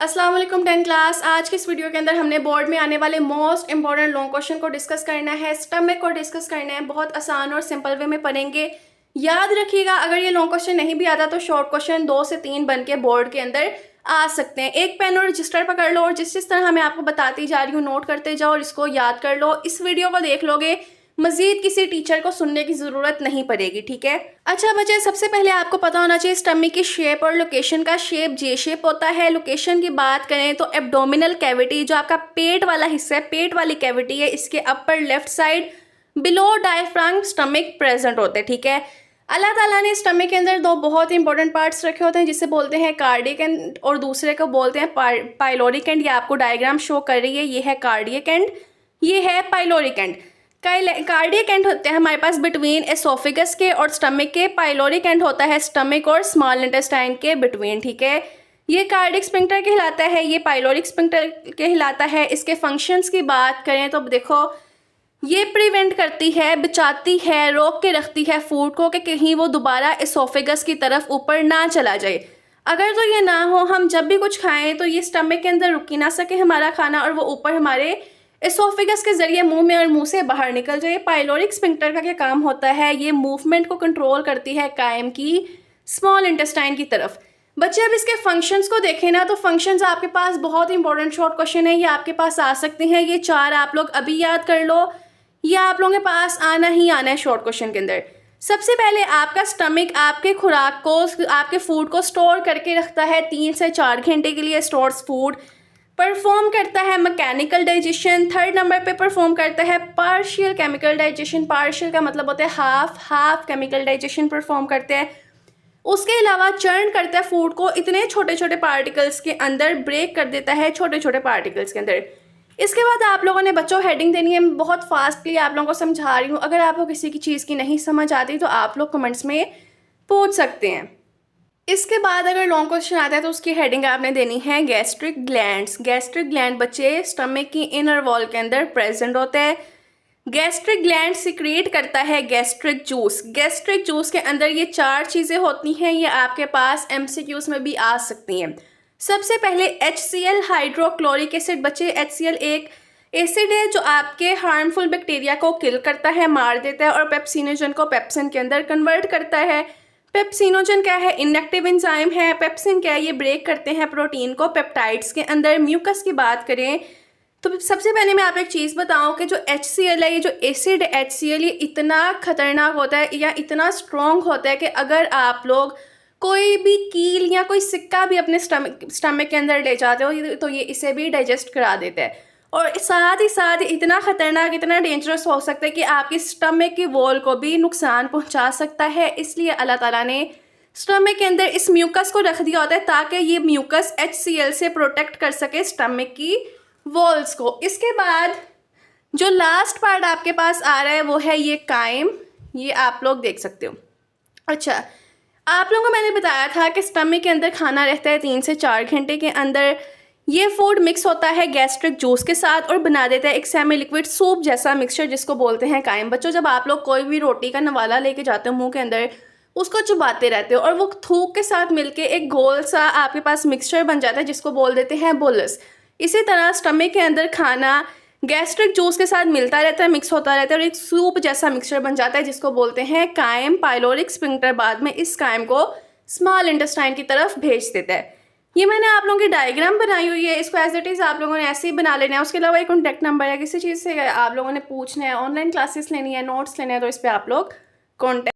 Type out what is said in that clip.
अस्सलाम वालेकुम 10 क्लास। आज की इस वीडियो के अंदर हमने बोर्ड में आने वाले मोस्ट इंपॉर्टेंट लॉन्ग क्वेश्चन को डिस्कस करना है, स्टमक को डिस्कस करना है। बहुत आसान और सिंपल वे में पढ़ेंगे। याद रखिएगा, अगर ये लॉन्ग क्वेश्चन नहीं भी आता तो शॉर्ट क्वेश्चन 2 से 3 बन के बोर्ड के अंदर आ सकते हैं। एक पेन और रजिस्टर पकड़ लो और जिस तरह मैं आपको बताती जा रही हूँ नोट करते जाओ और इसको याद कर लो। इस वीडियो को देख लोगे, मजीद किसी टीचर को सुनने की ज़रूरत नहीं पड़ेगी, ठीक है। अच्छा बच्चे, सबसे पहले आपको पता होना चाहिए स्टमक की शेप और लोकेशन का। शेप जे शेप होता है। लोकेशन की बात करें तो एब्डोमिनल कैविटी, जो आपका पेट वाला हिस्सा है, पेट वाली कैविटी है, इसके upper left side below diaphragm stomach present होते हैं, ठीक है। अल्लाह ताला ने स्टमक के अंदर दो बहुत इंपॉर्टेंट पार्ट्स रखे होते हैं जिसे बोलते हैं कार्डियक एंड और दूसरे को बोलते हैं पाइलोरिक एंड। ये आपको डायग्राम शो कर रही है, ये है कार्डियक एंड, ये है पाइलोरिक एंड। कार्डियक एंड होते हैं हमारे पास बिटवीन एसोफेगस के और स्टमक के। पाइलोरिक एंड होता है स्टमक और स्मॉल इंटेस्टाइन के बिटवीन, ठीक है। ये कार्डियक स्फिंक्टर कहलाता है, ये पाइलोरिक स्फिंक्टर कहलाता है। इसके फंक्शंस की बात करें तो देखो, ये प्रिवेंट करती है, बचाती है, रोक के रखती है फूड को कि कहीं वो दोबारा एसोफेगस की तरफ ऊपर ना चला जाए। अगर तो ये ना हो, हम जब भी कुछ खाएं तो ये स्टमक के अंदर रुक ही ना सके हमारा खाना और वो ऊपर हमारे एसोफेगस के जरिए मुंह में और मुंह से बाहर निकल जाए। पाइलोरिक स्फिंक्टर का क्या काम होता है, ये मूवमेंट को कंट्रोल करती है कायम की स्मॉल इंटेस्टाइन की तरफ। बच्चे अब इसके फंक्शंस को देखें ना, तो फंक्शंस आपके पास बहुत इंपॉर्टेंट शॉर्ट क्वेश्चन है, ये आपके पास आ सकते हैं। ये 4 आप लोग अभी याद कर लो, ये आप लोगों के पास आना ही आना है शॉर्ट क्वेश्चन के अंदर। सबसे पहले आपका स्टमक आपके खुराक को, आपके फूड को स्टोर करके रखता है 3 से 4 घंटे के लिए। स्टोर्स फूड परफॉर्म करता है मैकेनिकल डाइजेशन। थर्ड नंबर पे परफॉर्म करता है पार्शियल केमिकल डाइजेशन। पार्शियल का मतलब होता है हाफ केमिकल डाइजेशन परफॉर्म करते हैं। उसके अलावा चर्न करता है फूड को इतने छोटे छोटे पार्टिकल्स के अंदर, ब्रेक कर देता है छोटे छोटे पार्टिकल्स के अंदर। इसके बाद आप लोगों ने बच्चों हेडिंग देनी है। बहुत फास्टली आप लोगों को समझा रही हूँ, अगर आपको किसी की चीज़ की नहीं समझ आती तो आप लोग कमेंट्स में पूछ सकते हैं। इसके बाद अगर लॉन्ग क्वेश्चन आता है तो उसकी हेडिंग आपने देनी है गैस्ट्रिक ग्लैंड्स। गैस्ट्रिक ग्लैंड बच्चे स्टमक की इनर वॉल के अंदर प्रेजेंट होते हैं। गैस्ट्रिक ग्लैंड सिक्रिएट करता है गैस्ट्रिक जूस। गैस्ट्रिक जूस के अंदर ये 4 चीज़ें होती हैं, ये आपके पास MCQs में भी आ सकती हैं। सबसे पहले HCl हाइड्रोक्लोरिक एसिड। बच्चे HCl एक एसिड है जो आपके हार्मफुल बैक्टीरिया को किल करता है, मार देता है और पेप्सिनोजन को पेप्सिन के अंदर कन्वर्ट करता है। पेप्सिनोजन क्या है, इनएक्टिव एंजाइम है। पेप्सिन क्या है, ये ब्रेक करते हैं प्रोटीन को पेप्टाइड्स के अंदर। म्यूकस की बात करें तो सबसे पहले मैं आपको एक चीज़ बताऊं कि जो HCl है, ये जो एसिड HCl, ये इतना खतरनाक होता है या इतना स्ट्रॉन्ग होता है कि अगर आप लोग कोई भी कील या कोई सिक्का भी अपने स्टमक के अंदर ले जाते हो तो ये इसे भी डाइजेस्ट करा देता है। और साथ ही साथ इतना ख़तरनाक, इतना डेंजरस हो सकता है कि आपकी स्टमक की वॉल को भी नुकसान पहुंचा सकता है। इसलिए अल्लाह ताला ने स्टमक के अंदर इस म्यूकस को रख दिया होता है ताकि ये म्यूकस HCl से प्रोटेक्ट कर सके स्टमक की वॉल्स को। इसके बाद जो लास्ट पार्ट आपके पास आ रहा है वो है ये कायम, ये आप लोग देख सकते हो। अच्छा, आप लोगों को मैंने बताया था कि स्टमक के अंदर खाना रहता है 3 से 4 घंटे के अंदर। ये फूड मिक्स होता है गैस्ट्रिक जूस के साथ और बना देता है एक सेमी लिक्विड सूप जैसा मिक्सचर जिसको बोलते हैं कायम। बच्चों, जब आप लोग कोई भी रोटी का नवाला लेके जाते हो मुंह के अंदर, उसको चुबाते रहते हो और वो थूक के साथ मिलके एक गोल सा आपके पास मिक्सचर बन जाता है जिसको बोल देते हैं बोलस। इसी तरह स्टमक के अंदर खाना गैस्ट्रिक जूस के साथ मिलता रहता है, मिक्स होता रहता है और एक सूप जैसा मिक्सचर बन जाता है जिसको बोलते हैं कायम। पाइलोरिक स्फिंक्टर बाद में इस कायम को स्मॉल इंटेस्टाइन की तरफ भेज देता है। ये मैंने आप लोगों की डायग्राम बनाई हुई है, इसको एज इट इज़ आप लोगों ने ऐसे ही बना लेना है। उसके अलावा एक कॉन्टैक्ट नंबर है, किसी चीज़ से आप लोगों ने पूछना है, ऑनलाइन क्लासेस लेनी है, नोट्स लेने हैं, तो इस पर आप लोग कॉन्टैक्ट